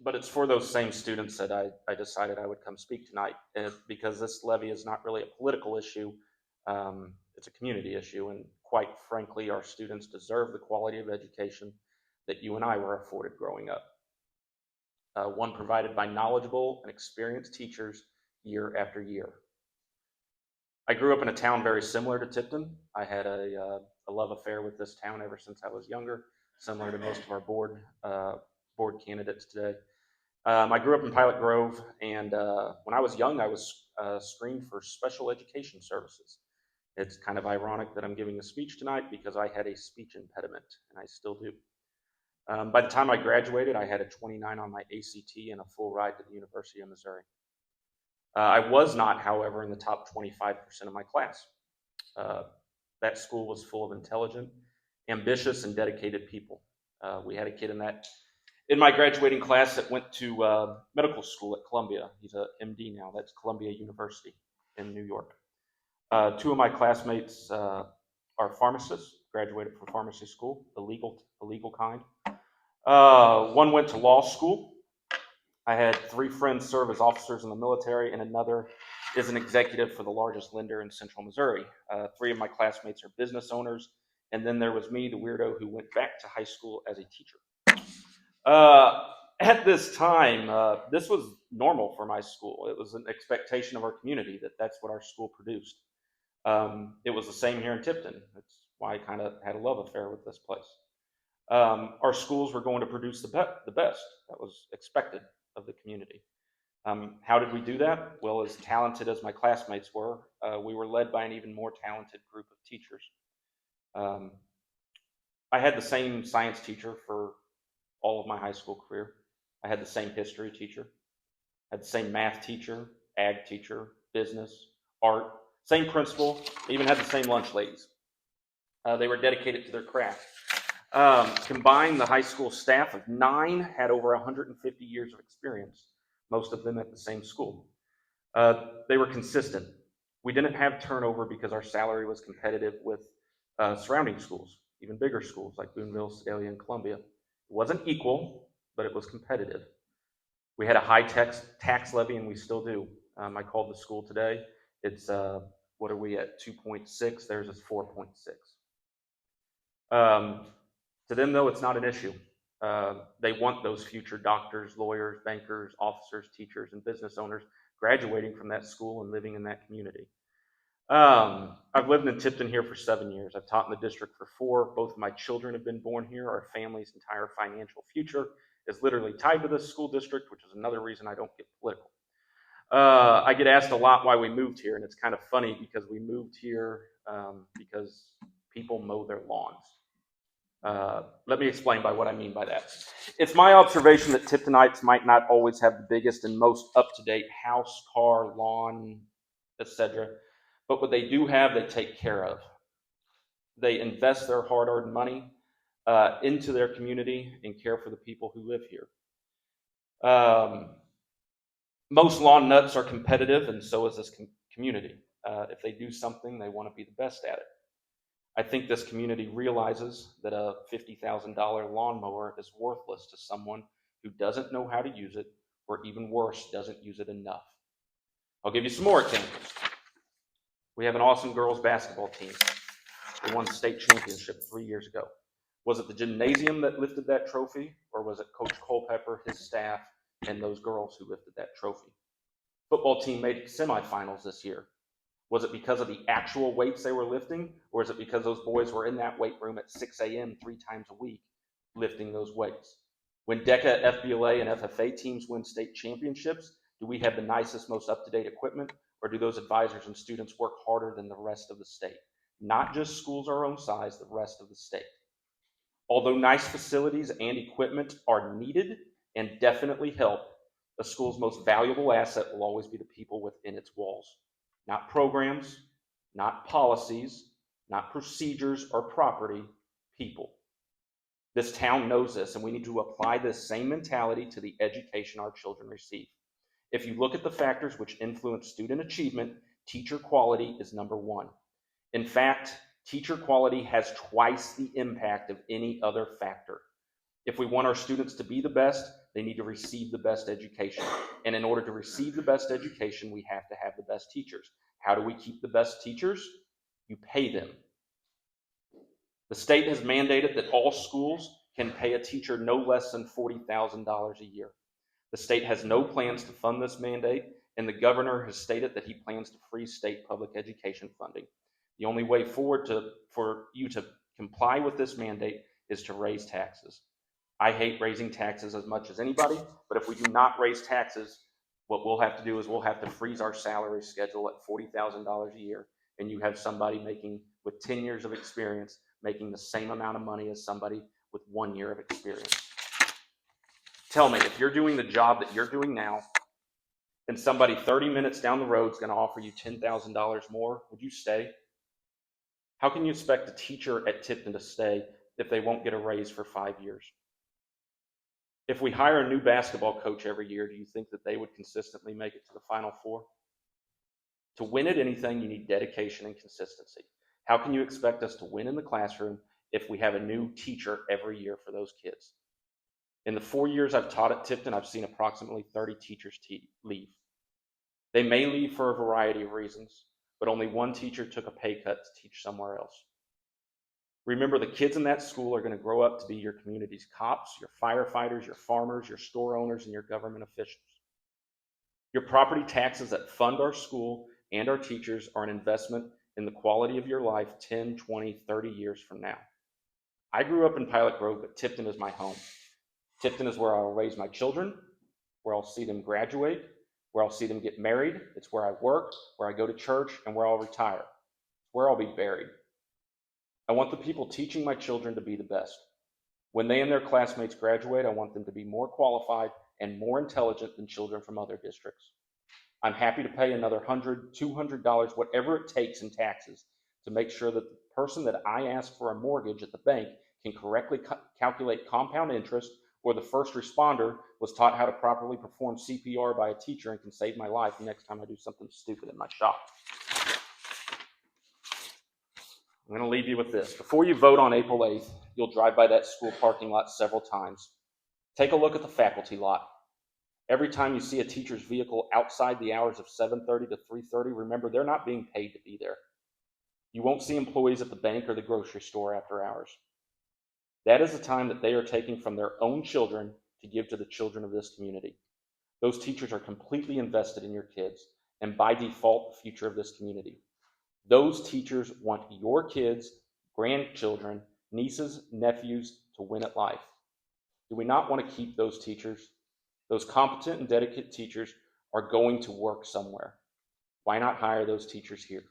It's for those same students that I decided I would come speak tonight, because this levy is not really a political issue. It's a community issue, and quite frankly, our students deserve the quality of education that you and I were afforded growing up. One provided by knowledgeable and experienced teachers year after year. I grew up in a town very similar to Tipton. I had a love affair with this town ever since I was younger, similar to most of our board candidates today. I grew up in Pilot Grove, and when I was young, I was screened for special education services. It's kind of ironic that I'm giving a speech tonight because I had a speech impediment, and I still do. By the time I graduated, I had a 29 on my ACT and a full ride to the University of Missouri. I was not, however, in the top 25% of my class. That school was full of intelligent, ambitious, and dedicated people. We had a kid in my graduating class that went to medical school at Columbia. He's a MD now. That's Columbia University in New York. Two of my classmates are pharmacists, graduated from pharmacy school, the legal kind. One went to law school. I had 3 friends serve as officers in the military, and another is an executive for the largest lender in central Missouri. 3 of my classmates are business owners, and then there was me, the weirdo, who went back to high school as a teacher. At this time, this was normal for my school. It was an expectation of our community that that's what our school produced. It was the same here in Tipton. That's why I kind of had a love affair with this place. Our schools were going to produce the best. That was expected of the community. How did we do that? Well, as talented as my classmates were, we were led by an even more talented group of teachers. I had the same science teacher for all of my high school career. I had the same history teacher, had the same math teacher, ag teacher, business, art, same principal, even had the same lunch ladies. They were dedicated to their craft. Combined, the high school staff of 9 had over 150 years of experience, most of them at the same school. They were consistent. We didn't have turnover because our salary was competitive with surrounding schools, even bigger schools like Boonville, Sedalia, and Columbia. It wasn't equal, but it was competitive. We had a high tax levy, and we still do. I called the school today. It's, what are we at, 2.6? Theirs is 4.6. To them, though, it's not an issue. They want those future doctors, lawyers, bankers, officers, teachers, and business owners graduating from that school and living in that community. I've lived in Tipton here for 7 years. I've taught in the district for 4. Both of my children have been born here. Our family's entire financial future is literally tied to this school district, which is another reason I don't get political. I get asked a lot why we moved here, and it's kind of funny because we moved here because people mow their lawns. Let me explain by what I mean by that. It's my observation that Tiptonites might not always have the biggest and most up-to-date house, car, lawn, etc. But what they do have, they take care of. They invest their hard-earned money into their community and care for the people who live here. Most lawn nuts are competitive, and so is this community. If they do something, they want to be the best at it. I think this community realizes that a $50,000 lawnmower is worthless to someone who doesn't know how to use it, or even worse, doesn't use it enough. I'll give you some more examples. We have an awesome girls basketball team. They won the state championship 3 years ago. Was it the gymnasium that lifted that trophy, or was it Coach Culpepper, his staff, and those girls who lifted that trophy? Football team made semifinals this year. Was it because of the actual weights they were lifting, or is it because those boys were in that weight room at 6 a.m. 3 times a week lifting those weights? When DECA, FBLA, and FFA teams win state championships, do we have the nicest, most up-to-date equipment, or do those advisors and students work harder than the rest of the state? Not just schools our own size, the rest of the state. Although nice facilities and equipment are needed and definitely help, a school's most valuable asset will always be the people within its walls. Not programs, not policies, not procedures or property, people. This town knows this, and we need to apply this same mentality to the education our children receive. If you look at the factors which influence student achievement, teacher quality is number 1. In fact, teacher quality has twice the impact of any other factor. If we want our students to be the best, they need to receive the best education. And in order to receive the best education, we have to have the best teachers. How do we keep the best teachers? You pay them. The state has mandated that all schools can pay a teacher no less than $40,000 a year. The state has no plans to fund this mandate, and the governor has stated that he plans to freeze state public education funding. The only way forward for you to comply with this mandate is to raise taxes. I hate raising taxes as much as anybody, but if we do not raise taxes, what we'll have to do is we'll have to freeze our salary schedule at $40,000 a year, and you have somebody making, with 10 years of experience, making the same amount of money as somebody with 1 year of experience. Tell me, if you're doing the job that you're doing now, and somebody 30 minutes down the road is going to offer you $10,000 more, would you stay? How can you expect a teacher at Tipton to stay if they won't get a raise for 5 years? If we hire a new basketball coach every year, do you think that they would consistently make it to the Final Four? To win at anything, you need dedication and consistency. How can you expect us to win in the classroom if we have a new teacher every year for those kids? In the 4 years I've taught at Tipton, I've seen approximately 30 teachers leave. They may leave for a variety of reasons, but only one teacher took a pay cut to teach somewhere else. Remember, the kids in that school are going to grow up to be your community's cops, your firefighters, your farmers, your store owners, and your government officials. Your property taxes that fund our school and our teachers are an investment in the quality of your life 10, 20, 30 years from now. I grew up in Pilot Grove, but Tipton is my home. Tipton is where I'll raise my children, where I'll see them graduate, where I'll see them get married. It's where I work, where I go to church, and where I'll retire. It's where I'll be buried. I want the people teaching my children to be the best. When they and their classmates graduate, I want them to be more qualified and more intelligent than children from other districts. I'm happy to pay another $100, $200, whatever it takes in taxes to make sure that the person that I ask for a mortgage at the bank can correctly calculate compound interest, or the first responder was taught how to properly perform CPR by a teacher and can save my life the next time I do something stupid in my shop. I'm going to leave you with this. Before you vote on April 8th, you'll drive by that school parking lot several times. Take a look at the faculty lot. Every time you see a teacher's vehicle outside the hours of 7:30 to 3:30, remember they're not being paid to be there. You won't see employees at the bank or the grocery store after hours. That is the time that they are taking from their own children to give to the children of this community. Those teachers are completely invested in your kids, and by default, the future of this community. Those teachers want your kids, grandchildren, nieces, nephews to win at life. Do we not want to keep those teachers? Those competent and dedicated teachers are going to work somewhere. Why not hire those teachers here?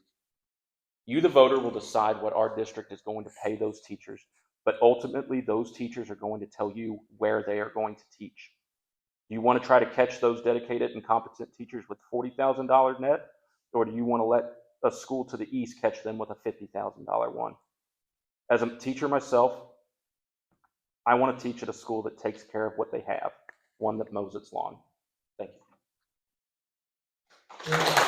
You, the voter, will decide what our district is going to pay those teachers, but ultimately those teachers are going to tell you where they are going to teach. Do you want to try to catch those dedicated and competent teachers with $40,000 net, or do you want to let a school to the east catch them with a $50,000 one? As a teacher myself, I want to teach at a school that takes care of what they have, one that mows its lawn. Thank you.